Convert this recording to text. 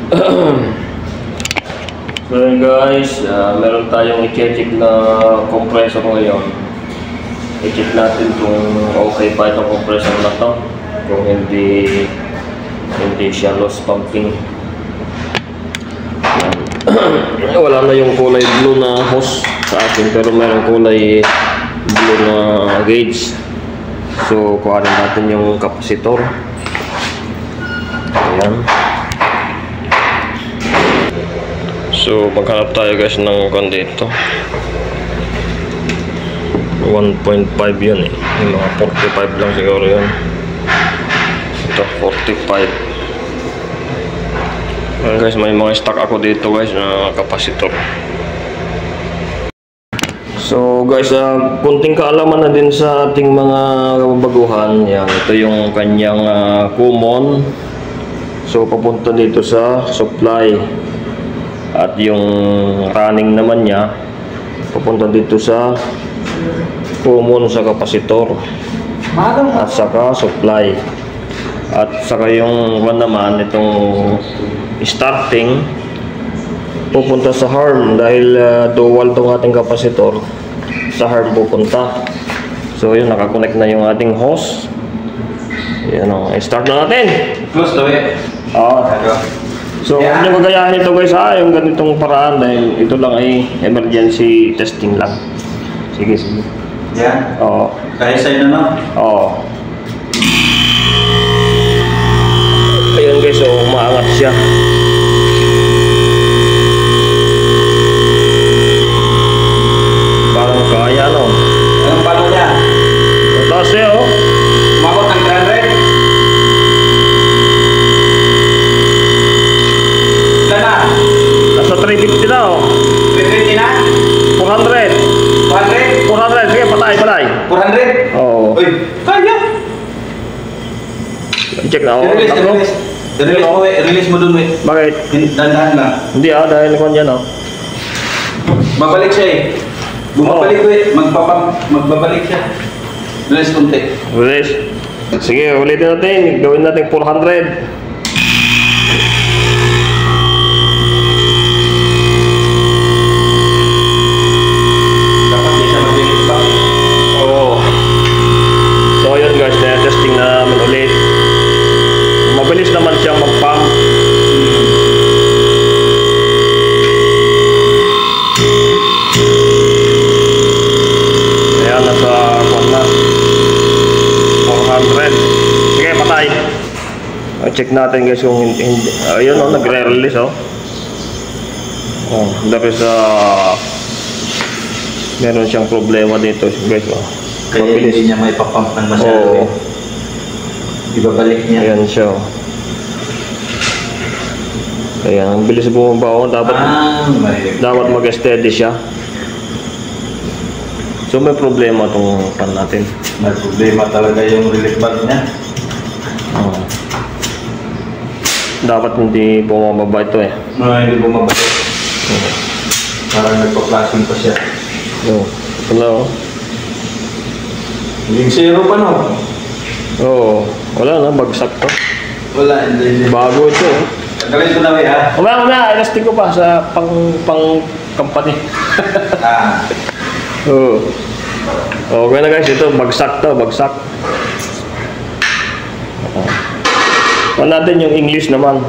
So guys, meron tayong i-check na compressor ngayon. I-check natin kung okay pa itong compressor na to, kung hindi siya loss pumping. Wala na yung kulay blue na hose sa akin, pero meron kulay blue na gauge. So kuhanin natin yung capacitor. Ayan. So maghanap tayo guys ng dito. 1.5 yun eh. Yung mga 45 lang siguro yun. Ito 45. Ayan guys, may mga stock ako dito guys na capacitor. So guys, kunting kaalaman na din sa ating mga baguhan. Yan, ito yung kanyang common. So papunta dito sa supply. At yung running naman niya papunta dito sa common sa capacitor at saka supply. At saka yung naman itong starting pupunta sa harm dahil dual tong ating capacitor, sa harm pupunta. So yun, nakakonect na yung ating hose. Yan o, start na natin. Close to it. So huwag nyo magayahin ito guys ha, yung ganitong paraan dahil ito lang ay emergency testing lang. Sige. Yan? Oo. Kahit side na no? Oo. Ayan guys, so umaangat siya. Parang kaya no. Anong palo niya? Mataas eh oh. Umabot ng 300? Ilan na? Nasa 350 na oh. 350 na? 400. 400? 400, sige patay. 400? Oo. Uy, kaya! Check na oh. Release mo dun, wait. Bakit? Dandahan lang. Hindi ah, dahil kung yan oh. Babalik siya eh. Bumabalik ko eh. Magbabalik siya. Release konti. Release. Sige, ulitin natin. Gawin natin 400. Dapat di siya mag-release pa. Oo. So ayun guys, testing na namin ulit. Mabilis naman siyang mag-pump. Ayan, nasa 400. Sige, patay. Check natin guys kung hindi. Ayun o, nagre-release o. Dahil sa meron siyang problema dito guys o. Kaya hindi niya may papump ng masyado. Oo. Ibabalik niya. Ayan siya. Ayan, ang bilis bumaba o. Dapat mag-steady siya. So may problema itong pan natin. May problema talaga yung relief valve niya. Dapat hindi bumababa ito eh. No, hindi bumabalik. Parang nagpa-flashing pa siya. Wala o. Naging zero pa no? Oo. Wala na, bagsak to. Wala, hindi. Bago ito eh. Tanggalin ko na may ha? Mamaya, elastic ko pa sa pang company. Oo. Okay na guys, ito bagsak to, bagsak. Natin yung English naman.